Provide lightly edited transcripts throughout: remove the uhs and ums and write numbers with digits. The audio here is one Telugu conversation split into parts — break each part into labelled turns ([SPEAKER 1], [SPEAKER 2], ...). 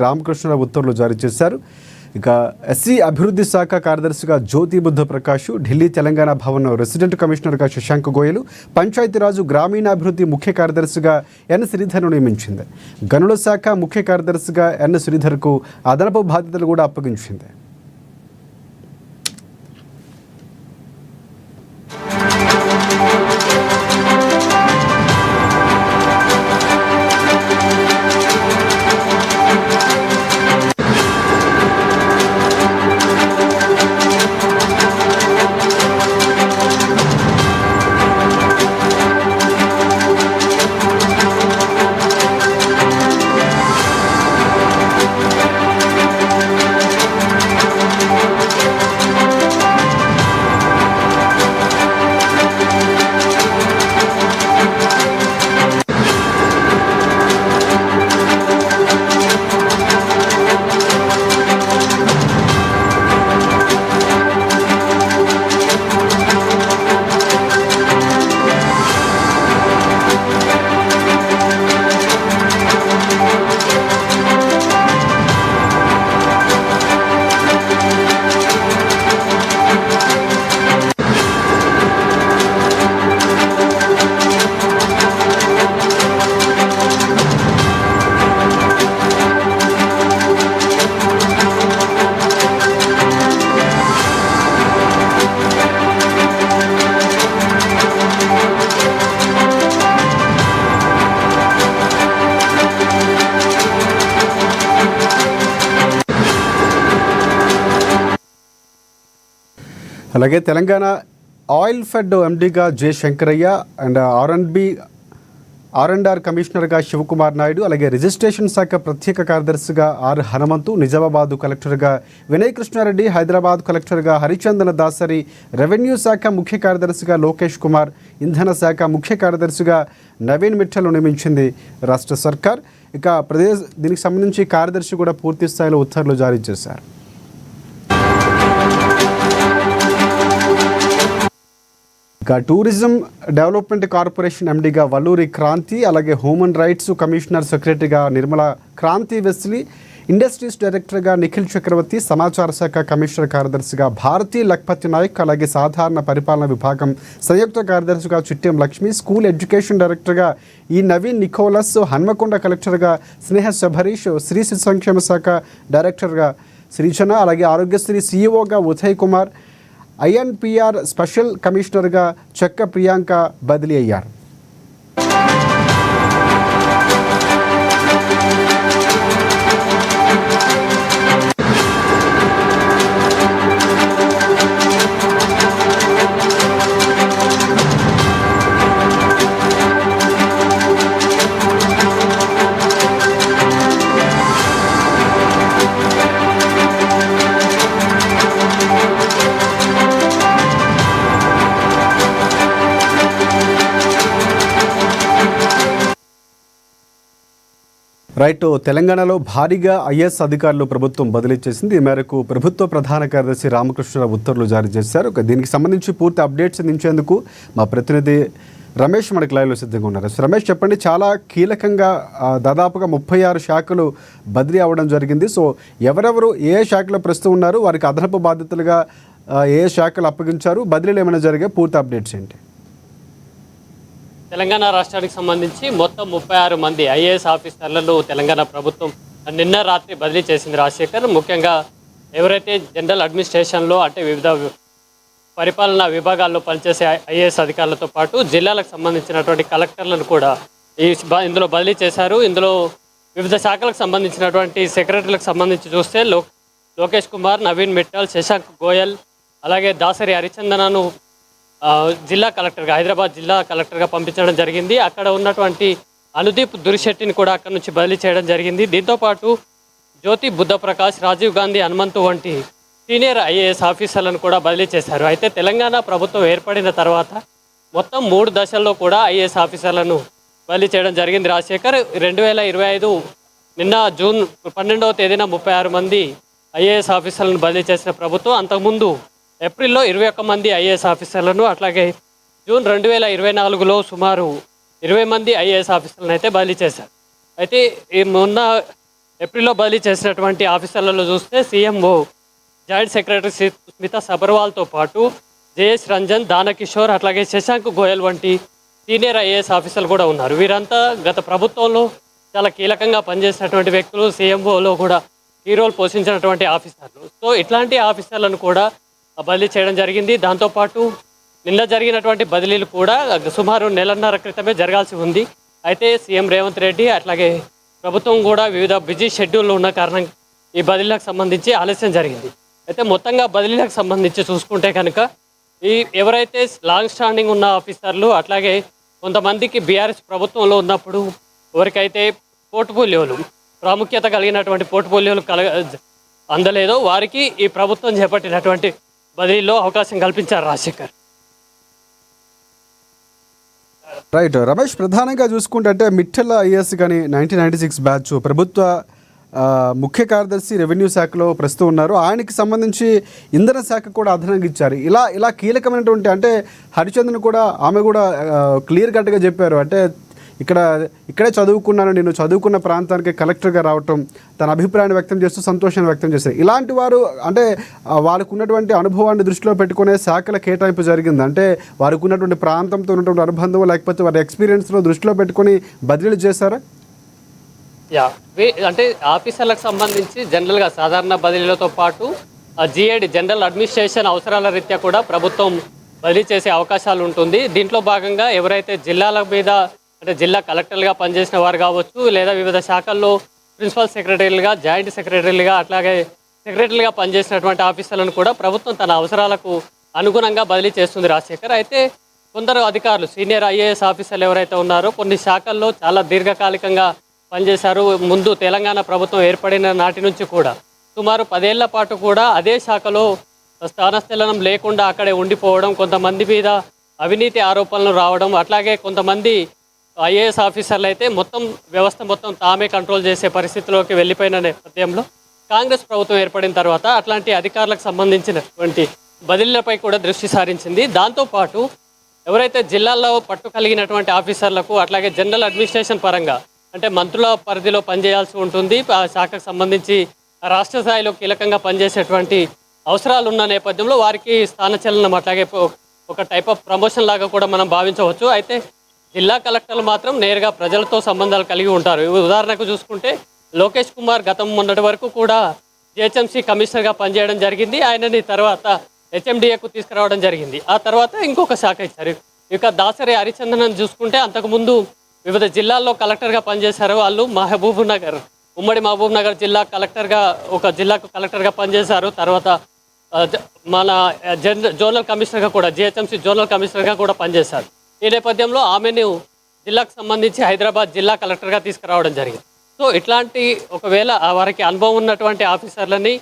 [SPEAKER 1] రామకృష్ణరావు ఉత్తర్వులు జారీ చేశారు. ఇక ఎస్సీ అభివృద్ధి శాఖ కార్యదర్శిగా జ్యోతి బుద్ధ ప్రకాష్, ఢిల్లీ తెలంగాణ భవన్ రెసిడెంట్ కమిషనర్గా శశాంక్ గోయలు, పంచాయతీరాజు గ్రామీణాభివృద్ధి ముఖ్య కార్యదర్శిగా ఎన్ శ్రీధర్ను నియమించింది. గనుల శాఖ ముఖ్య కార్యదర్శిగా ఎన్ శ్రీధర్కు అదనపు బాధ్యతలు కూడా అప్పగించింది. అలాగే తెలంగాణ ఆయిల్ ఫెడ్ ఎండీగా జె శంకరయ్య అండ్ ఆర్&ఆర్ కమిషనర్గా శివకుమార్ నాయుడు, అలాగే రిజిస్ట్రేషన్ శాఖ ప్రత్యేక కార్యదర్శిగా ఆర్ హనుమంతు, నిజామాబాద్ కలెక్టర్గా వినయ్ కృష్ణారెడ్డి, హైదరాబాద్ కలెక్టర్గా హరిచందన దాసరి, రెవెన్యూ శాఖ ముఖ్య కార్యదర్శిగా లోకేష్ కుమార్, ఇంధన శాఖ ముఖ్య కార్యదర్శిగా నవీన్ మిట్టల్ నియమించింది రాష్ట్ర సర్కార్. ఇక దీనికి సంబంధించి కార్యదర్శి కూడా పూర్తి స్థాయిలో ఉత్తర్వులు జారీ చేశారు. ఇక టూరిజం డెవలప్మెంట్ కార్పొరేషన్ ఎండీగా వల్లూరి క్రాంతి, అలాగే హ్యూమన్ రైట్స్ కమిషనర్ సెక్రటరీగా నిర్మలా క్రాంతి వెస్లీ, ఇండస్ట్రీస్ డైరెక్టర్గా నిఖిల్ చక్రవర్తి, సమాచార శాఖ కమిషనర్ కార్యదర్శిగా భారతీ లక్పతి నాయక్, అలాగే సాధారణ పరిపాలన విభాగం సంయుక్త కార్యదర్శిగా చిట్టెం లక్ష్మి, స్కూల్ ఎడ్యుకేషన్ డైరెక్టర్గా ఈ నవీన్ నికోలస్, హన్మకొండ కలెక్టర్గా స్నేహ శబరీష్, స్త్రీ శిశు సంక్షేమ శాఖ డైరెక్టర్గా శ్రీచన, అలాగే ఆరోగ్యశ్రీ సీఈఓగా ఉదయ్ కుమార్, ఐఎన్పిఆర్ స్పెషల్ కమిషనర్గా చెక్క ప్రియాంక బదిలీ అయ్యారు. రైట్, తెలంగాణలో భారీగా ఐఏఎస్ అధికారులు ప్రభుత్వం బదిలీ చేసింది. ఈ మేరకు ప్రభుత్వ ప్రధాన కార్యదర్శి రామకృష్ణరావు ఉత్తర్వులు జారీ చేశారు. దీనికి సంబంధించి పూర్తి అప్డేట్స్ అందించేందుకు మా ప్రతినిధి రమేష్ మనకి లైవ్లో సిద్ధంగా ఉన్నారు. రమేష్, చెప్పండి, చాలా కీలకంగా దాదాపుగా 36 శాఖలు బదిలీ అవ్వడం జరిగింది. సో ఎవరెవరు ఏ శాఖలో ప్రస్తుతం ఉన్నారు, వారికి అదనపు బాధ్యతలుగా ఏ శాఖలు అప్పగించారు, బదిలీలు ఏమైనా జరిగే పూర్తి అప్డేట్స్ ఏంటి?
[SPEAKER 2] తెలంగాణ రాష్ట్రానికి సంబంధించి మొత్తం 36 మంది ఐఏఎస్ ఆఫీసర్లను తెలంగాణ ప్రభుత్వం నిన్న రాత్రి బదిలీ చేసింది రాజశేఖర్. ముఖ్యంగా ఎవరైతే జనరల్ అడ్మినిస్ట్రేషన్లో అంటే వివిధ పరిపాలనా విభాగాల్లో పనిచేసే ఐఏఎస్ అధికారులతో పాటు జిల్లాలకు సంబంధించినటువంటి కలెక్టర్లను కూడా ఇందులో బదిలీ చేశారు. ఇందులో వివిధ శాఖలకు సంబంధించినటువంటి సెక్రటరీలకు సంబంధించి చూస్తే లోకేష్ కుమార్, నవీన్ మిట్టల్, శశాంక్ గోయల్, అలాగే దాసరి హరిచందనను జిల్లా కలెక్టర్గా, హైదరాబాద్ జిల్లా కలెక్టర్గా పంపించడం జరిగింది. అక్కడ ఉన్నటువంటి అనుదీప్ దురిశెట్టిని కూడా అక్కడ నుంచి బదిలీ చేయడం జరిగింది. దీంతోపాటు జ్యోతి బుద్ధ ప్రకాష్, రాజీవ్ గాంధీ హనుమంతు వంటి సీనియర్ ఐఏఎస్ ఆఫీసర్లను కూడా బదిలీ చేశారు. అయితే తెలంగాణ ప్రభుత్వం ఏర్పడిన తర్వాత మొత్తం 3 దశల్లో కూడా ఐఏఎస్ ఆఫీసర్లను బదిలీ చేయడం జరిగింది రాజశేఖర్. 2025 నిన్న జూన్ 12వ తేదీన 36 మంది ఐఏఎస్ ఆఫీసర్లను బదిలీ చేసిన ప్రభుత్వం అంతకుముందు ఏప్రిల్లో 21 మంది ఐఏఎస్ ఆఫీసర్లను, అట్లాగే జూన్ 2024లో సుమారు 20 మంది ఐఏఎస్ ఆఫీసర్లను అయితే బదిలీ చేశారు. అయితే మొన్న ఏప్రిల్లో బదిలీ చేసినటువంటి ఆఫీసర్లలో చూస్తే సీఎంఓ జాయింట్ సెక్రటరీ స్మితా సబర్వాల్తో పాటు జేఎస్ రంజన్, దానకిషోర్, అట్లాగే శశాంక్ గోయల్ వంటి సీనియర్ ఐఏఎస్ ఆఫీసర్లు కూడా ఉన్నారు. వీరంతా గత ప్రభుత్వంలో చాలా కీలకంగా పనిచేసినటువంటి వ్యక్తులు, సీఎంఓలో కూడా కీ రోల్ పోషించినటువంటి ఆఫీసర్లు. సో ఇట్లాంటి ఆఫీసర్లను కూడా బదిలీ చేయడం జరిగింది. దాంతోపాటు నిన్న జరిగినటువంటి బదిలీలు కూడా సుమారు నెలన్నర క్రితమే జరగాల్సి ఉంది. అయితే సీఎం రేవంత్ రెడ్డి అట్లాగే ప్రభుత్వం కూడా వివిధ బిజీ షెడ్యూల్లో ఉన్న కారణంగా ఈ బదిలీలకు సంబంధించి ఆలస్యం జరిగింది. అయితే మొత్తంగా బదిలీలకు సంబంధించి చూసుకుంటే కనుక ఎవరైతే లాంగ్ స్టాండింగ్ ఉన్న ఆఫీసర్లు అట్లాగే కొంతమందికి బీఆర్ఎస్ ప్రభుత్వంలో ఉన్నప్పుడు ఎవరికైతే పోర్ట్ఫోలియోలు ప్రాముఖ్యత కలిగినటువంటి పోర్ట్ఫోలియోలు అందలేదో వారికి ఈ ప్రభుత్వం చేపట్టినటువంటి బదిలీలో అవకాశం కల్పించారు రాజశేఖర్.
[SPEAKER 1] రైట్ రమేష్, ప్రధానంగా చూసుకుంటే మిట్టెల ఐఏఎస్ కానీ 1996 బ్యాచ్ ప్రభుత్వ ముఖ్య కార్యదర్శి రెవెన్యూ శాఖలో ప్రస్తుతం ఉన్నారు. ఆయనకి సంబంధించి ఇంధన శాఖ కూడా అదనంగా ఇచ్చారు. ఇలా కీలకమైనటువంటి అంటే హరిచంద్రన్ కూడా ఆమె కూడా క్లియర్ కట్గా చెప్పారు. అంటే ఇక్కడే చదువుకున్నాను, నేను చదువుకున్న ప్రాంతానికి కలెక్టర్గా రావటం, తన అభిప్రాయాన్ని వ్యక్తం చేస్తూ సంతోషాన్ని వ్యక్తం చేశారు. ఇలాంటి వారు అంటే వాళ్ళకు ఉన్నటువంటి అనుభవాన్ని దృష్టిలో పెట్టుకునే శాఖల కేటాయింపు జరిగింది. అంటే వారికి ఉన్నటువంటి ప్రాంతంతో ఉన్నటువంటి అనుబంధం లేకపోతే వారి ఎక్స్పీరియన్స్లో దృష్టిలో పెట్టుకొని బదిలీలు చేశారా?
[SPEAKER 2] అంటే ఆఫీసర్లకు సంబంధించి జనరల్గా సాధారణ బదిలీలతో పాటు జిఏడి జనరల్ అడ్మినిస్ట్రేషన్ అవసరాల రీత్యా కూడా ప్రభుత్వం బదిలీ చేసే అవకాశాలు ఉంటుంది. దీంట్లో భాగంగా ఎవరైతే జిల్లాల మీద అంటే జిల్లా కలెక్టర్లుగా పనిచేసిన వారు కావచ్చు, లేదా వివిధ శాఖల్లో ప్రిన్సిపల్ సెక్రటరీలుగా, జాయింట్ సెక్రటరీలుగా, అట్లాగే సెక్రటరీలుగా పనిచేసినటువంటి ఆఫీసర్లను కూడా ప్రభుత్వం తన అవసరాలకు అనుగుణంగా బదిలీ చేస్తుంది రాజశేఖర్. అయితే కొందరు అధికారులు, సీనియర్ ఐఏఎస్ ఆఫీసర్లు ఎవరైతే ఉన్నారో కొన్ని శాఖల్లో చాలా దీర్ఘకాలికంగా పనిచేశారు. ముందు తెలంగాణ ప్రభుత్వం ఏర్పడిన నాటి నుంచి కూడా సుమారు 10 ఏళ్ల పాటు కూడా అదే శాఖలో స్థానస్థలం లేకుండా అక్కడే ఉండిపోవడం, కొంతమంది మీద అవినీతి ఆరోపణలు రావడం, అట్లాగే కొంతమంది ఐఏఎస్ ఆఫీసర్లు అయితే వ్యవస్థ మొత్తం తామే కంట్రోల్ చేసే పరిస్థితిలోకి వెళ్ళిపోయిన నేపథ్యంలో కాంగ్రెస్ ప్రభుత్వం ఏర్పడిన తర్వాత అట్లాంటి అధికారులకు సంబంధించినటువంటి బదిలీలపై కూడా దృష్టి సారించింది. దాంతోపాటు ఎవరైతే జిల్లాల్లో పట్టు కలిగినటువంటి ఆఫీసర్లకు అట్లాగే జనరల్ అడ్మినిస్ట్రేషన్ పరంగా అంటే మంత్రుల పరిధిలో పనిచేయాల్సి ఉంటుంది, ఆ శాఖకు సంబంధించి రాష్ట్ర స్థాయిలో కీలకంగా పనిచేసేటువంటి అవసరాలు ఉన్న నేపథ్యంలో వారికి స్థానచలనం అట్లాగే ఒక టైప్ ఆఫ్ ప్రమోషన్ లాగా కూడా మనం భావించవచ్చు. అయితే జిల్లా కలెక్టర్లు మాత్రం నేరుగా ప్రజలతో సంబంధాలు కలిగి ఉంటారు. ఉదాహరణకు చూసుకుంటే లోకేష్ కుమార్ మొన్నటి వరకు కూడా జిహెచ్ఎంసీ కమిషనర్గా పనిచేయడం జరిగింది. ఆయనని తర్వాత హెచ్ఎండిఏకు తీసుకురావడం జరిగింది. ఆ తర్వాత ఇంకొక శాఖ ఇచ్చారు. ఇక దాసరి హరిచందన్ చూసుకుంటే అంతకుముందు వివిధ జిల్లాల్లో కలెక్టర్గా పనిచేశారు. వాళ్ళు ఉమ్మడి మహబూబ్ నగర్ జిల్లా కలెక్టర్గా ఒక జిల్లాకు కలెక్టర్గా పనిచేశారు. తర్వాత మన జోనల్ కమిషనర్గా కూడా జిహెచ్ఎంసీ జోనల్ కమిషనర్గా కూడా పనిచేశారు. ఈ నేపథ్యంలో ఆమెను జిల్లాకు సంబంధించి హైదరాబాద్ జిల్లా కలెక్టర్గా తీసుకురావడం జరిగింది. సో ఇట్లాంటి ఒకవేళ వారికి అనుభవం ఉన్నటువంటి ఆఫీసర్లని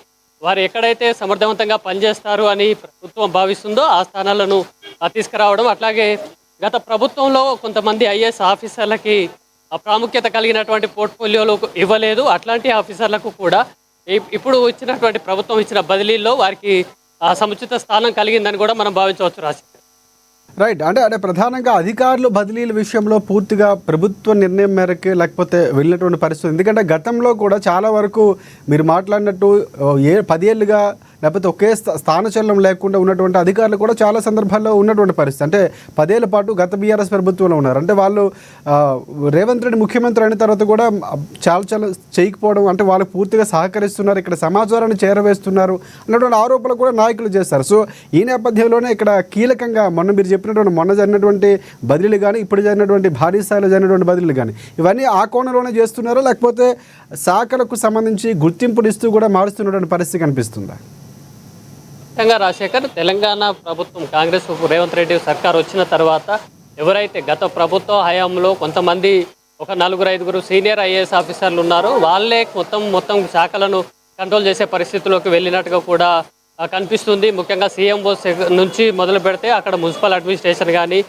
[SPEAKER 2] వారు ఎక్కడైతే సమర్థవంతంగా పనిచేస్తారు అని ప్రభుత్వం భావిస్తుందో ఆ స్థానాలను తీసుకురావడం, అట్లాగే గత ప్రభుత్వంలో కొంతమంది ఐఏఎస్ ఆఫీసర్లకి ప్రాముఖ్యత కలిగినటువంటి పోర్ట్ఫోలియోలు ఇవ్వలేదు. అట్లాంటి ఆఫీసర్లకు కూడా ఇప్పుడు ఇచ్చినటువంటి ప్రభుత్వం ఇచ్చిన బదిలీల్లో వారికి సముచిత స్థానం కలిగిందని కూడా మనం భావించవచ్చు రాజశేఖర్.
[SPEAKER 1] రైట్, అంటే ప్రధానంగా అధికారులు బదిలీల విషయంలో పూర్తిగా ప్రభుత్వ నిర్ణయం మేరకే లేకపోతే వెళ్ళినటువంటి పరిస్థితి. ఎందుకంటే గతంలో కూడా చాలా వరకు మీరు మాట్లాడినట్టు 10 ఏళ్ళుగా లేకపోతే ఒకే స్థానచలనం లేకుండా ఉన్నటువంటి అధికారులు కూడా చాలా సందర్భాల్లో ఉన్నటువంటి పరిస్థితి. అంటే 10 ఏళ్ల పాటు గత బీఆర్ఎస్ ప్రభుత్వంలో ఉన్నారు. అంటే వాళ్ళు రేవంత్ రెడ్డి ముఖ్యమంత్రి అయిన తర్వాత కూడా చాలా చేయకపోవడం, అంటే వాళ్ళకు పూర్తిగా సహకరిస్తున్నారు, ఇక్కడ సమాచారాన్ని చేరవేస్తున్నారు అన్నటువంటి ఆరోపణలు కూడా నాయకులు చేస్తారు. సో ఈ నేపథ్యంలోనే ఇక్కడ కీలకంగా మీరు చెప్పినటువంటి మొన్న జరిగినటువంటి బదిలీలు కానీ ఇప్పుడు జరిగినటువంటి భారీ స్థాయిలో జరిగినటువంటి బదిలీలు కానీ ఇవన్నీ ఆ కోణంలోనే చేస్తున్నారో లేకపోతే శాఖలకు సంబంధించి గుర్తింపులు ఇస్తూ కూడా మారుస్తున్నటువంటి పరిస్థితి కనిపిస్తుందా?
[SPEAKER 2] ముఖ్యంగా రాజశేఖర్, తెలంగాణ ప్రభుత్వం కాంగ్రెస్ రేవంత్ రెడ్డి సర్కార్ వచ్చిన తర్వాత ఎవరైతే గత ప్రభుత్వ హయాంలో కొంతమంది ఒక 4-5 సీనియర్ ఐఏఎస్ ఆఫీసర్లు ఉన్నారో వాళ్ళే మొత్తం శాఖలను కంట్రోల్ చేసే పరిస్థితిలోకి వెళ్ళినట్టుగా కూడా కనిపిస్తుంది. ముఖ్యంగా సీఎంఓ నుంచి మొదలు పెడితే అక్కడ మున్సిపల్ అడ్మినిస్ట్రేషన్ కానీ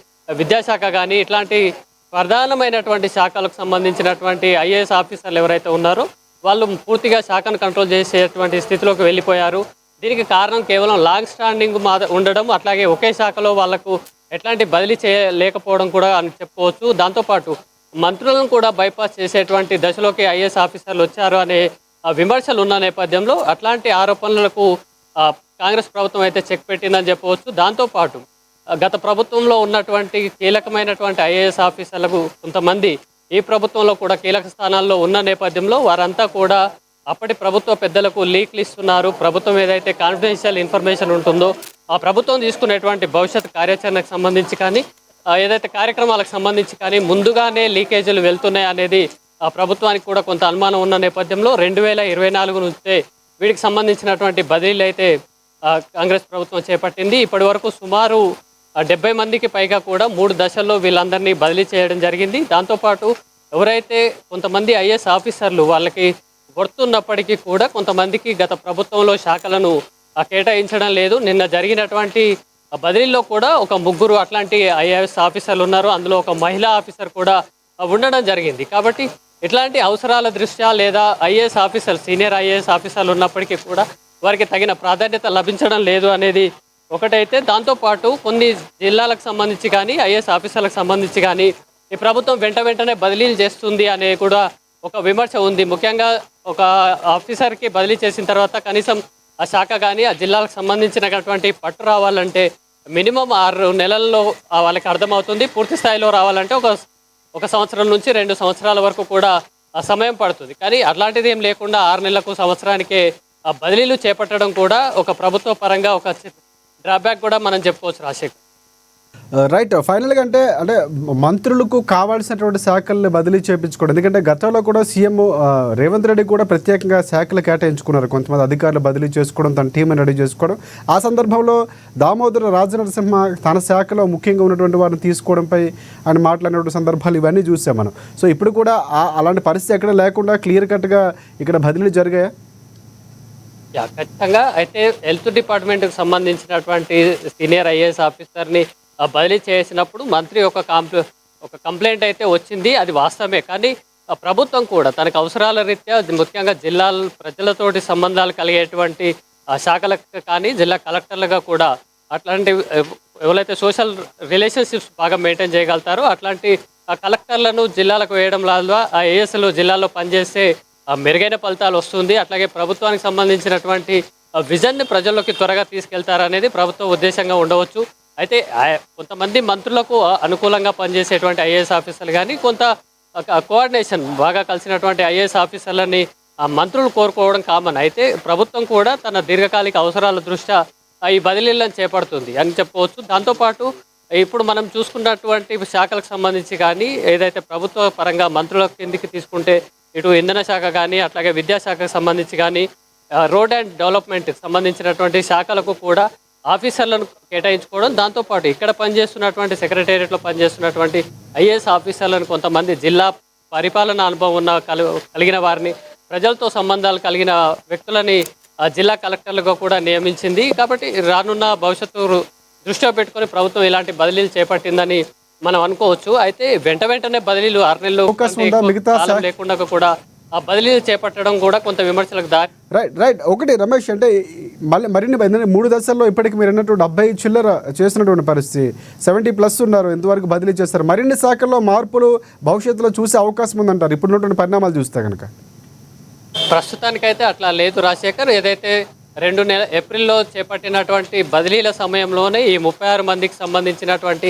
[SPEAKER 2] విద్యాశాఖ కానీ ఇట్లాంటి ప్రధానమైనటువంటి శాఖలకు సంబంధించినటువంటి ఐఏఎస్ ఆఫీసర్లు ఎవరైతే ఉన్నారో వాళ్ళు పూర్తిగా శాఖను కంట్రోల్ చేసేటువంటి స్థితిలోకి వెళ్ళిపోయారు. దీనికి కారణం కేవలం లాంగ్ స్టాండింగ్ ఉండడం, అట్లాగే ఒకే శాఖలో వాళ్లకు ఎట్లాంటి బదిలీ చేయలేకపోవడం కూడా అని చెప్పుకోవచ్చు. దాంతోపాటు మంత్రులను కూడా బైపాస్ చేసేటువంటి దశలోకి ఐఏఎస్ ఆఫీసర్లు వచ్చారు అనే విమర్శలు ఉన్న నేపథ్యంలో అట్లాంటి ఆరోపణలకు కాంగ్రెస్ ప్రభుత్వం అయితే చెక్ పెట్టిందని చెప్పవచ్చు. దాంతోపాటు గత ప్రభుత్వంలో ఉన్నటువంటి కీలకమైనటువంటి ఐఏఎస్ ఆఫీసర్లకు కొంతమంది ఈ ప్రభుత్వంలో కూడా కీలక స్థానాల్లో ఉన్న నేపథ్యంలో వారంతా కూడా అప్పటి ప్రభుత్వ పెద్దలకు లీక్లు ఇస్తున్నారు. ప్రభుత్వం ఏదైతే కాన్ఫిడెన్షియల్ ఇన్ఫర్మేషన్ ఉంటుందో ఆ ప్రభుత్వం తీసుకునేటువంటి భవిష్యత్ కార్యాచరణకు సంబంధించి కానీ ఏదైతే కార్యక్రమాలకు సంబంధించి కానీ ముందుగానే లీకేజీలు వెళ్తున్నాయి అనేది ఆ ప్రభుత్వానికి కూడా కొంత అనుమానం ఉన్న నేపథ్యంలో 2024 నుంచే వీటికి సంబంధించినటువంటి బదిలీలు అయితే కాంగ్రెస్ ప్రభుత్వం చేపట్టింది. ఇప్పటి వరకు సుమారు 70 మందికి పైగా కూడా 3 దశల్లో వీళ్ళందరినీ బదిలీ చేయడం జరిగింది. దాంతోపాటు ఎవరైతే కొంతమంది ఐఏఎస్ ఆఫీసర్లు వాళ్ళకి గుర్తున్నప్పటికీ కూడా కొంతమందికి గత ప్రభుత్వంలో శాఖలను కేటాయించడం లేదు. నిన్న జరిగినటువంటి బదిలీలో కూడా ఒక 3 అట్లాంటి ఐఏఎస్ ఆఫీసర్లు ఉన్నారు. అందులో ఒక మహిళా ఆఫీసర్ కూడా ఉండడం జరిగింది. కాబట్టి ఇట్లాంటి అవసరాల దృష్ట్యా లేదా ఐఏఎస్ ఆఫీసర్ సీనియర్ ఐఏఎస్ ఆఫీసర్లు ఉన్నప్పటికీ కూడా వారికి తగిన ప్రాధాన్యత లభించడం లేదు అనేది ఒకటైతే, దాంతోపాటు కొన్ని జిల్లాలకు సంబంధించి కానీ ఐఏఎస్ ఆఫీసర్లకు సంబంధించి కానీ ఈ ప్రభుత్వం వెంటనే బదిలీలు చేస్తుంది అనే కూడా ఒక విమర్శ ఉంది. ముఖ్యంగా ఒక ఆఫీసర్కి బదిలీ చేసిన తర్వాత కనీసం ఆ శాఖ కానీ ఆ జిల్లాలకు సంబంధించినటువంటి పట్టు రావాలంటే మినిమం 6 నెలల్లో వాళ్ళకి అర్థమవుతుంది. పూర్తి స్థాయిలో రావాలంటే ఒక సంవత్సరం నుంచి 2 సంవత్సరాల వరకు కూడా సమయం పడుతుంది. కానీ అట్లాంటిది ఏం లేకుండా 6 నెలలకు సంవత్సరానికే బదిలీలు చేపట్టడం కూడా ఒక ప్రభుత్వ పరంగా ఒక డ్రాబ్యాక్ కూడా మనం చెప్పుకోవచ్చు. రాజశేఖర్
[SPEAKER 1] రైట్. ఫైనల్గా అంటే మంత్రులకు కావాల్సినటువంటి శాఖల్ని బదిలీ చేయించుకోవడం, ఎందుకంటే గతంలో కూడా సీఎం రేవంత్ రెడ్డి కూడా ప్రత్యేకంగా శాఖలు కేటాయించుకున్నారు. కొంతమంది అధికారులు బదిలీ చేసుకోవడం, తన టీంని రెడీ చేసుకోవడం. ఆ సందర్భంలో దామోదర రాజనరసింహ తన శాఖలో ముఖ్యంగా ఉన్నటువంటి వారిని తీసుకోవడంపై ఆయన మాట్లాడినటువంటి సందర్భాలు ఇవన్నీ చూసాం మనం. సో ఇప్పుడు కూడా అలాంటి పరిస్థితి ఎక్కడ లేకుండా క్లియర్ కట్గా ఇక్కడ బదిలీలు జరిగాయా?
[SPEAKER 2] ఖచ్చితంగా. అయితే హెల్త్ డిపార్ట్మెంట్కి సంబంధించినటువంటి సీనియర్ ఐఏఎస్ ఆఫీసర్ని బదిలీ చేసినప్పుడు మంత్రి ఒక కంప్లైంట్ అయితే వచ్చింది, అది వాస్తవమే. కానీ ప్రభుత్వం కూడా తనకు అవసరాల రీత్యా ముఖ్యంగా జిల్లాల ప్రజలతోటి సంబంధాలు కలిగేటువంటి శాఖలకు కానీ జిల్లా కలెక్టర్లుగా కూడా అట్లాంటి ఎవరైతే సోషల్ రిలేషన్షిప్స్ బాగా మెయింటైన్ చేయగలుగుతారో అట్లాంటి కలెక్టర్లను జిల్లాలకు వేయడం వల్ల ఆ ఏఎస్లు జిల్లాలో పనిచేస్తే మెరుగైన ఫలితాలు వస్తుంది. అట్లాగే ప్రభుత్వానికి సంబంధించినటువంటి విజన్ని ప్రజల్లోకి త్వరగా తీసుకెళ్తారనేది ప్రభుత్వ ఉద్దేశంగా ఉండవచ్చు. అయితే కొంతమంది మంత్రులకు అనుకూలంగా పనిచేసేటువంటి ఐఏఎస్ ఆఫీసర్లు కానీ కొంత కోఆర్డినేషన్ బాగా కలిసినటువంటి ఐఏఎస్ ఆఫీసర్లని మంత్రులు కోరుకోవడం కామన్. అయితే ప్రభుత్వం కూడా తన దీర్ఘకాలిక అవసరాల దృష్ట్యా ఈ బదిలీలను చేపడుతుంది అని చెప్పవచ్చు. దాంతోపాటు ఇప్పుడు మనం చూసుకున్నటువంటి శాఖలకు సంబంధించి కానీ ఏదైతే ప్రభుత్వ పరంగా మంత్రుల కిందికి తీసుకుంటే ఇటు ఇంధన శాఖ కానీ అట్లాగే విద్యాశాఖకు సంబంధించి కానీ రోడ్ అండ్ డెవలప్మెంట్కి సంబంధించినటువంటి శాఖలకు కూడా ఆఫీసర్లను కేటాయించుకోవడం, దాంతోపాటు ఇక్కడ పనిచేస్తున్నటువంటి సెక్రటేరియట్లో పనిచేస్తున్నటువంటి ఐఏఎస్ ఆఫీసర్లను కొంతమంది జిల్లా పరిపాలన అనుభవం ఉన్న కలిగిన వారిని, ప్రజలతో సంబంధాలు కలిగిన వ్యక్తులని జిల్లా కలెక్టర్లుగా కూడా నియమించింది. కాబట్టి రానున్న భవిష్యత్తు దృష్టిలో పెట్టుకొని ప్రభుత్వం ఇలాంటి బదిలీలు చేపట్టిందని మనం అనుకోవచ్చు. అయితే వెంటనే బదిలీలు 6 నెలలు లేకుండా కూడా ఆ బదిలీలు చేపట్టడం కూడా కొంత విమర్శలకు దారి.
[SPEAKER 1] రైట్. ఒకటి రమేష్, అంటే మరిన్ని 3 దశల్లో ఇప్పటికి మీరు అన్నట్టు 70 చిల్లర చేసినటువంటి పరిస్థితి, 70+ ఉన్నారు. ఎంతవరకు బదిలీ చేస్తారు? మరిన్ని శాఖల్లో మార్పులు భవిష్యత్తులో చూసే అవకాశం ఉందంటారు ఇప్పుడున్నటువంటి పరిణామాలు చూస్తే కనుక?
[SPEAKER 2] ప్రస్తుతానికైతే అట్లా లేదు రాజశేఖర్. ఏదైతే ఏప్రిల్లో చేపట్టినటువంటి బదిలీల సమయంలోనే ఈ 36 మందికి సంబంధించినటువంటి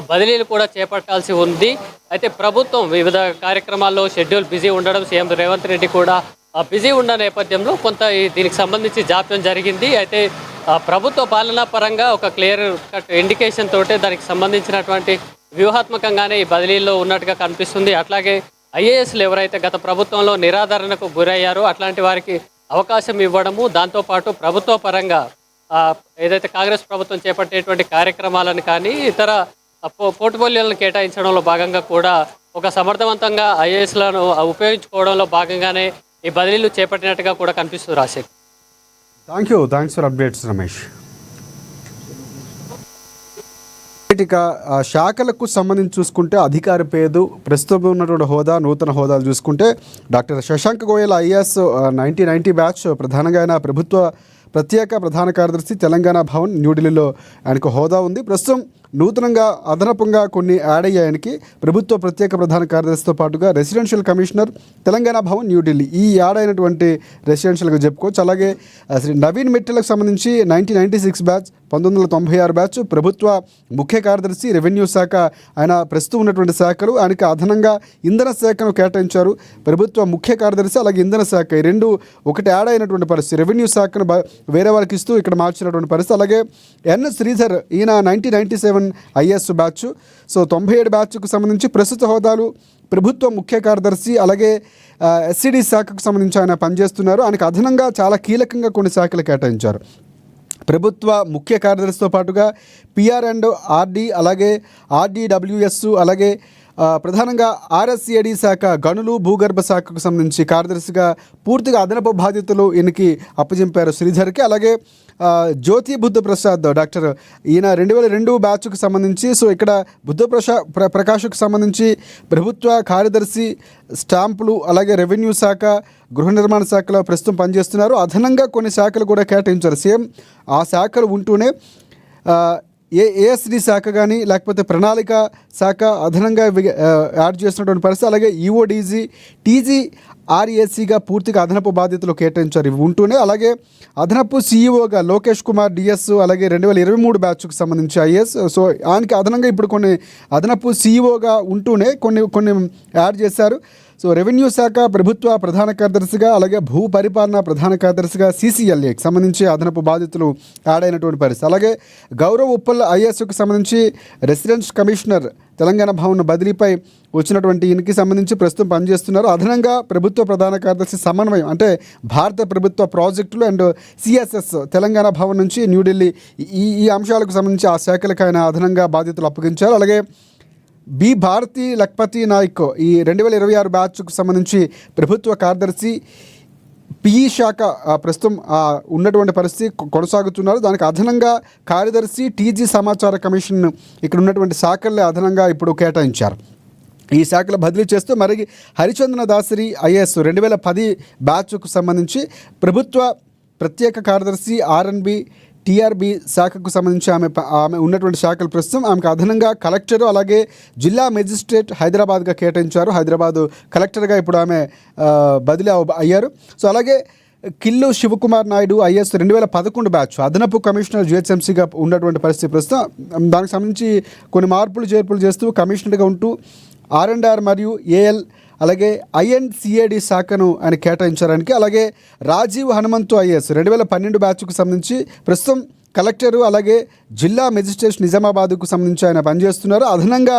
[SPEAKER 2] బదిలీలు కూడా చేపట్టాల్సి ఉంది. అయితే ప్రభుత్వం వివిధ కార్యక్రమాల్లో షెడ్యూల్ బిజీ ఉండడం, సీఎం రేవంత్ రెడ్డి కూడా బిజీ ఉన్న నేపథ్యంలో కొంత దీనికి సంబంధించి జాప్యం జరిగింది. అయితే ప్రభుత్వ పాలనా పరంగా ఒక క్లియర్ కట్ ఇండికేషన్ తోటే దానికి సంబంధించినటువంటి వ్యూహాత్మకంగానే ఈ బదిలీల్లో ఉన్నట్టుగా కనిపిస్తుంది. అట్లాగే ఐఏఎస్లు ఎవరైతే గత ప్రభుత్వంలో నిరాదరణకు గురయ్యారో అట్లాంటి వారికి అవకాశం ఇవ్వడము, దాంతోపాటు ప్రభుత్వ పరంగా ఏదైతే కాంగ్రెస్ ప్రభుత్వం చేపట్టేటువంటి కార్యక్రమాలను కానీ ఇతర పోర్ట్ఫోలియోలను కేటాయించడంలో భాగంగా కూడా ఒక సమర్థవంతంగా ఐఏఎస్లను ఉపయోగించుకోవడంలో భాగంగానే ఈ బదిలీలు చేపట్టినట్టుగా కూడా కనిపిస్తుంది. Rajasekhar,
[SPEAKER 1] thanks for updates Ramesh. ఇక శాఖలకు సంబంధించి చూసుకుంటే అధికార పేరు, ప్రస్తుతం ఉన్నటువంటి హోదా, నూతన హోదాలు చూసుకుంటే doctor Shashank Goyal IAS 1990 batch, ప్రధానంగా ఆయన ప్రభుత్వ ప్రత్యేక ప్రధాన కార్యదర్శి, తెలంగాణ భవన్ న్యూఢిల్లీలో ఆయనకు హోదా ఉంది. ప్రస్తుతం నూతనంగా అదనపుగా కొన్ని యాడ్ అయ్యాయనికి ప్రభుత్వ ప్రత్యేక ప్రధాన కార్యదర్శితో పాటుగా రెసిడెన్షియల్ కమిషనర్ తెలంగాణ భవన్ న్యూఢిల్లీ ఈ యాడ్ అయినటువంటి రెసిడెన్షియల్గా చెప్పుకోవచ్చు. అలాగే శ్రీ నవీన్ మిట్టలకు సంబంధించి 1996 బ్యాచ్ 1996 బ్యాచ్ ప్రభుత్వ ముఖ్య కార్యదర్శి రెవెన్యూ శాఖ ఆయన ప్రస్తుతం ఉన్నటువంటి శాఖలు ఆయనకి అదనంగా ఇంధన శాఖను కేటాయించారు. ప్రభుత్వ ముఖ్య కార్యదర్శి అలాగే ఇంధన శాఖ ఈ రెండు ఒకటి యాడ్ అయినటువంటి పరిస్థితి. రెవెన్యూ శాఖను వేరే వారికి ఇస్తూ ఇక్కడ మార్చినటువంటి పరిస్థితి. అలాగే ఎన్ శ్రీధర్ ఈయన 1997 ఐఎస్ బ్యాచ్. సో 97 బ్యాచ్కు సంబంధించి ప్రస్తుత హోదాలు ప్రభుత్వ ముఖ్య కార్యదర్శి అలాగే ఎస్సిడి శాఖకు సంబంధించి ఆయన పనిచేస్తున్నారు. ఆయనకు అదనంగా చాలా కీలకంగా కొన్ని శాఖలు కేటాయించారు. ప్రభుత్వ ముఖ్య కార్యదర్శితో పాటుగా పిఆర్ అండ్ ఆర్డి అలాగే ఆర్డీడబ్ల్యూఎస్ అలాగే ప్రధానంగా ఆర్ఎస్ఏడి శాఖ గనులు భూగర్భ శాఖకు సంబంధించి కార్యదర్శిగా పూర్తిగా అదనపు బాధ్యతలు ఈయనకి అప్పచెంపారు శ్రీధర్కి. అలాగే జ్యోతి బుద్ధ ప్రసాద్ డాక్టర్ ఈయన 2002 బ్యాచ్కు సంబంధించి సో ఇక్కడ బుద్ధ ప్రకాష్కు సంబంధించి ప్రభుత్వ కార్యదర్శి స్టాంపులు అలాగే రెవెన్యూ శాఖ గృహ నిర్మాణ శాఖలో ప్రస్తుతం పనిచేస్తున్నారు. అదనంగా కొన్ని శాఖలు కూడా కేటాయించారు. సేమ్ ఆ శాఖలు ఉంటూనే ఏఎస్డి శాఖ కానీ లేకపోతే ప్రణాళిక శాఖ అదనంగా యాడ్ చేసినటువంటి పరిస్థితి. అలాగే ఈఓడీజీ టీజీఆర్ఏసీగా పూర్తిగా అదనపు బాధ్యతలు కేటాయించారు ఇవి ఉంటూనే. అలాగే అదనపు సీఈఓగా లోకేష్ కుమార్ డిఎస్ అలాగే 2023 బ్యాచ్కు సంబంధించి ఐఎస్. సో ఆయనకి అదనంగా ఇప్పుడు కొన్ని అదనపు సీఈఓగా ఉంటూనే కొన్ని యాడ్ చేశారు. సో రెవెన్యూ శాఖ ప్రభుత్వ ప్రధాన కార్యదర్శిగా అలాగే భూ పరిపాలన ప్రధాన కార్యదర్శిగా సీసీఎల్ఏకి సంబంధించి అదనపు బాధ్యతలు యాడ్ అయినటువంటి పరిస్థితి. అలాగే గౌరవ్ ఉప్పల్ ఐఏఎస్కు సంబంధించి రెసిడెన్స్ కమిషనర్ తెలంగాణ భవన్ బదిలీపై వచ్చినటువంటి ఈయనకి సంబంధించి ప్రస్తుతం పనిచేస్తున్నారు. అదనంగా ప్రభుత్వ ప్రధాన కార్యదర్శి సమన్వయం అంటే భారత ప్రభుత్వ ప్రాజెక్టులు అండ్ సిఎస్ఎస్ తెలంగాణ భవన్ నుంచి న్యూఢిల్లీ ఈ అంశాలకు సంబంధించి ఆ శాఖలకు ఆయన అదనంగా బాధ్యతలు అప్పగించారు. అలాగే బి భారతి లక్పతి నాయక్ ఈ 2026 బ్యాచ్కు సంబంధించి ప్రభుత్వ కార్యదర్శి పిఈ శాఖ ప్రస్తుతం ఉన్నటువంటి పరిస్థితి కొనసాగుతున్నారు. దానికి అదనంగా కార్యదర్శి టీజీ సమాచార కమిషన్ ఇక్కడ ఉన్నటువంటి శాఖల్లో అదనంగా ఇప్పుడు కేటాయించారు. ఈ శాఖలు బదిలీ చేస్తూ మరి హరిచందన దాసరి ఐఏఎస్ 2010 బ్యాచ్కు సంబంధించి ప్రభుత్వ ప్రత్యేక కార్యదర్శి ఆర్ఎన్బి టీఆర్బీ శాఖకు సంబంధించి ఆమె ఉన్నటువంటి శాఖలు ప్రస్తుతం ఆమెకు అదనంగా కలెక్టర్ అలాగే జిల్లా మెజిస్ట్రేట్ హైదరాబాద్గా కేటాయించారు. హైదరాబాదు కలెక్టర్గా ఇప్పుడు ఆమె బదిలీ అయ్యారు. సో అలాగే కిల్లు శివకుమార్ నాయుడు ఐఎస్ 2011 బ్యాచ్ అదనపు కమిషనర్ జిహెచ్ఎంసీగా ఉన్నటువంటి పరిస్థితి ప్రస్తుతం. దానికి సంబంధించి కొన్ని మార్పులు చేర్పులు చేస్తూ కమిషనర్గా ఉంటూ R&R మరియు ఏఎల్ అలాగే ఐఎన్సిఏడి శాఖను ఆయన కేటాయించడానికి. అలాగే రాజీవ్ హనుమంతు ఐఏఎస్ 2012 బ్యాచ్కు సంబంధించి ప్రస్తుతం కలెక్టరు అలాగే జిల్లా మెజిస్ట్రేట్ నిజామాబాద్కు సంబంధించి ఆయన పనిచేస్తున్నారు. అదనంగా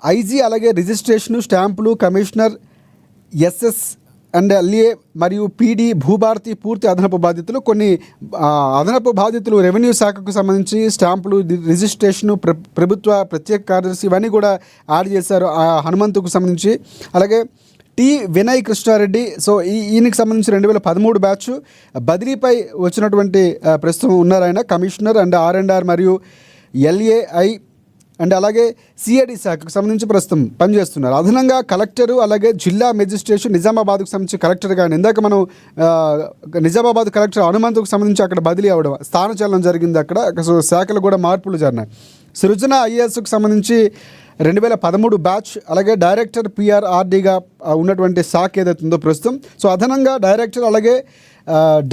[SPEAKER 1] ఐజీ అలాగే రిజిస్ట్రేషను స్టాంపులు కమిషనర్ ఎస్ఎస్ అండ్ ఎల్ఏ మరియు పీడీ భూభారతి పూర్తి అదనపు బాధ్యతలు కొన్ని అదనపు బాధ్యతలు రెవెన్యూ శాఖకు సంబంధించి స్టాంపులు రిజిస్ట్రేషను ప్రభుత్వ ప్రత్యేక కార్యదర్శి ఇవన్నీ కూడా యాడ్ చేశారు హనుమంతుకు సంబంధించి. అలాగే టి వినయ్ కృష్ణారెడ్డి సో ఈయనకి సంబంధించి 2013 బ్యాచ్ బదిలీపై వచ్చినటువంటి ప్రస్తుతం ఉన్నారు ఆయన కమిషనర్ అండ్ R&R మరియు ఎల్ఏఐ అండ్ అలాగే సిఐడి శాఖకు సంబంధించి ప్రస్తుతం పనిచేస్తున్నారు. అదనంగా కలెక్టరు అలాగే జిల్లా మెజిస్ట్రేషన్ నిజామాబాద్కు సంబంధించి కలెక్టర్గా ఇందాక మనం నిజామాబాద్ కలెక్టర్ హనుమంతుకు సంబంధించి అక్కడ బదిలీ అవ్వడం స్థానచలనం జరిగింది అక్కడ. సో శాఖలు కూడా మార్పులు జరిగినాయి. సృజన ఐఏఎస్కు సంబంధించి 2013 బ్యాచ్ అలాగే డైరెక్టర్ పిఆర్ఆర్డీగా ఉన్నటువంటి శాఖ ఏదైతే ఉందో ప్రస్తుతం. సో అదనంగా డైరెక్టర్ అలాగే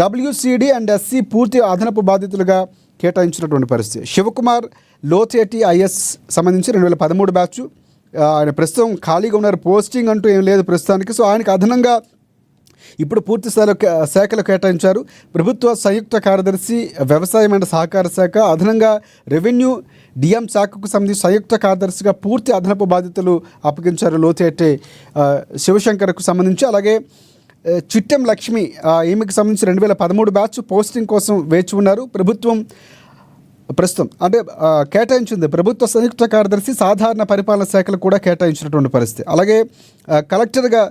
[SPEAKER 1] డబ్ల్యూసిడి అండ్ ఎస్సీ పూర్తి అదనపు బాధ్యతలుగా కేటాయించినటువంటి పరిస్థితి. శివకుమార్ లోతేటి ఐఎస్ సంబంధించి 2013 బ్యాచ్ ఆయన ప్రస్తుతం ఖాళీగా ఉన్నారు. పోస్టింగ్ అంటూ ఏం లేదు ప్రస్తుతానికి. సో ఆయనకు అదనంగా ఇప్పుడు పూర్తి స్థాయిలో శాఖలు కేటాయించారు. ప్రభుత్వ సంయుక్త కార్యదర్శి వ్యవసాయం అండ్ సహకార శాఖ అదనంగా రెవెన్యూ డిఎం శాఖకు సంబంధించి సంయుక్త కార్యదర్శిగా పూర్తి అదనపు బాధ్యతలు అప్పగించారు లోతేటి శివశంకర్కు సంబంధించి. అలాగే చిట్టెం లక్ష్మి ఈమెకు సంబంధించి 2013 బ్యాచ్ పోస్టింగ్ కోసం వేచి ఉన్నారు. ప్రభుత్వం ప్రస్తుతం అంటే కేటాయించింది ప్రభుత్వ సంయుక్త కార్యదర్శి సాధారణ పరిపాలన శాఖలు కూడా కేటాయించినటువంటి పరిస్థితి. అలాగే కలెక్టర్గా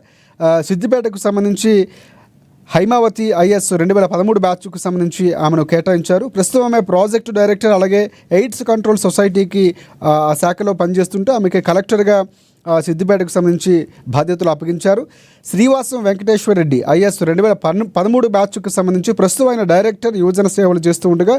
[SPEAKER 1] సిద్దిపేటకు సంబంధించి హైమావతి ఐఎస్ 2013 బ్యాచ్కు సంబంధించి ఆమెను కేటాయించారు. ప్రస్తుతం ఆమె ప్రాజెక్టు డైరెక్టర్ అలాగే ఎయిడ్స్ కంట్రోల్ సొసైటీకి ఆ శాఖలో పనిచేస్తుంటే ఆమెకి కలెక్టర్గా సిద్దిపేటకు సంబంధించి బాధ్యతలు అప్పగించారు. శ్రీవాసం వెంకటేశ్వర రెడ్డి ఐఎస్ 2013 బ్యాచ్కు సంబంధించి ప్రస్తుతం ఆయన డైరెక్టర్ యువజన సేవలు చేస్తూ ఉండగా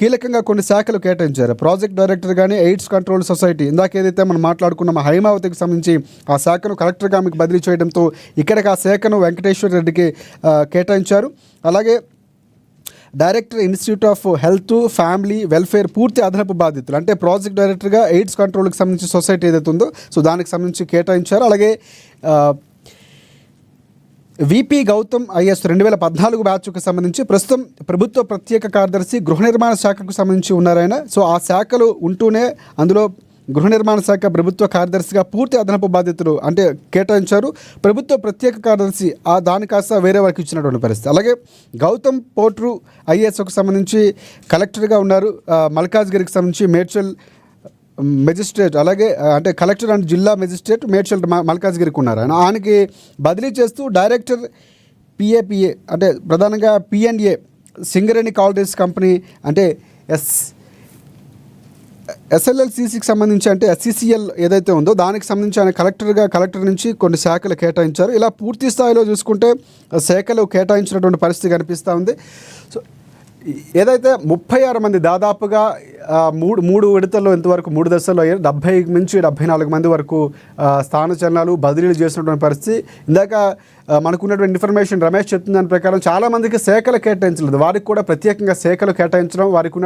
[SPEAKER 1] కీలకంగా కొన్ని శాఖలు కేటాయించారు. ప్రాజెక్ట్ డైరెక్టర్ కానీ ఎయిడ్స్ కంట్రోల్ సొసైటీ, ఇందాక ఏదైతే మనం మాట్లాడుకున్నామో హైమావతికి సంబంధించి ఆ శాఖను కలెక్టర్గా మీకు బదిలీ చేయడంతో ఇక్కడికి ఆ శాఖను వెంకటేశ్వర రెడ్డికి కేటాయించారు. అలాగే director institute of health family welfare పూర్తి అదనపు బాధ్యతలు, అంటే ప్రాజెక్ట్ డైరెక్టర్గా ఎయిడ్స్ కంట్రోల్కి సంబంధించి సొసైటీ ఏదైతే ఉందో సో దానికి సంబంధించి కేటాయించారు. అలాగే విపి గౌతమ్ ఐఎస్ 2014 బ్యాచ్కు సంబంధించి ప్రస్తుతం ప్రభుత్వ ప్రత్యేక కార్యదర్శి గృహ నిర్మాణ శాఖకు సంబంధించి ఉన్నారాయన. సో ఆ శాఖలు ఉంటూనే అందులో గృహ నిర్మాణ శాఖ ప్రభుత్వ కార్యదర్శిగా పూర్తి అదనపు బాధ్యతలు అంటే కేటాయించారు. ప్రభుత్వ ప్రత్యేక కార్యదర్శి దాని కాస్త వేరే వారికి ఇచ్చినటువంటి పరిస్థితి. అలాగే గౌతమ్ పోట్రు ఐఏఎస్కు సంబంధించి కలెక్టర్గా ఉన్నారు. మల్కాజ్గిరికి సంబంధించి మేడ్చల్ మెజిస్ట్రేట్, అలాగే అంటే కలెక్టర్ అండ్ జిల్లా మెజిస్ట్రేట్ మేడ్చల్ మల్కాజ్గిరికి ఉన్నారు. ఆయనకి బదిలీ చేస్తూ డైరెక్టర్ పిఏపిఏ అంటే ప్రధానంగా పిఎన్ఏ సింగరేణి కాలరీస్ కంపెనీ అంటే ఎస్ఎల్ఎల్సిసికి సంబంధించి అంటే ఎస్సిసిఎల్ ఏదైతే ఉందో దానికి సంబంధించి ఆయన కలెక్టర్ నుంచి కొన్ని శాఖలు కేటాయించారు. ఇలా పూర్తి స్థాయిలో చూసుకుంటే శాఖలు కేటాయించినటువంటి పరిస్థితి కనిపిస్తూ ఉంది. సో ఏదైతే 36 మంది దాదాపుగా మూడు విడతల్లో ఇంతవరకు 3 దశల్లో 70 నుంచి 74 మంది వరకు స్థానచలనాలు బదిలీలు చేసినటువంటి పరిస్థితి. ఇందాక మనకున్నటువంటి ఇన్ఫర్మేషన్ రమేష్ చెప్తున్న దాని ప్రకారం చాలామందికి శాఖలు కేటాయించలేదు, వారికి కూడా ప్రత్యేకంగా శాఖలు కేటాయించడం, వారికి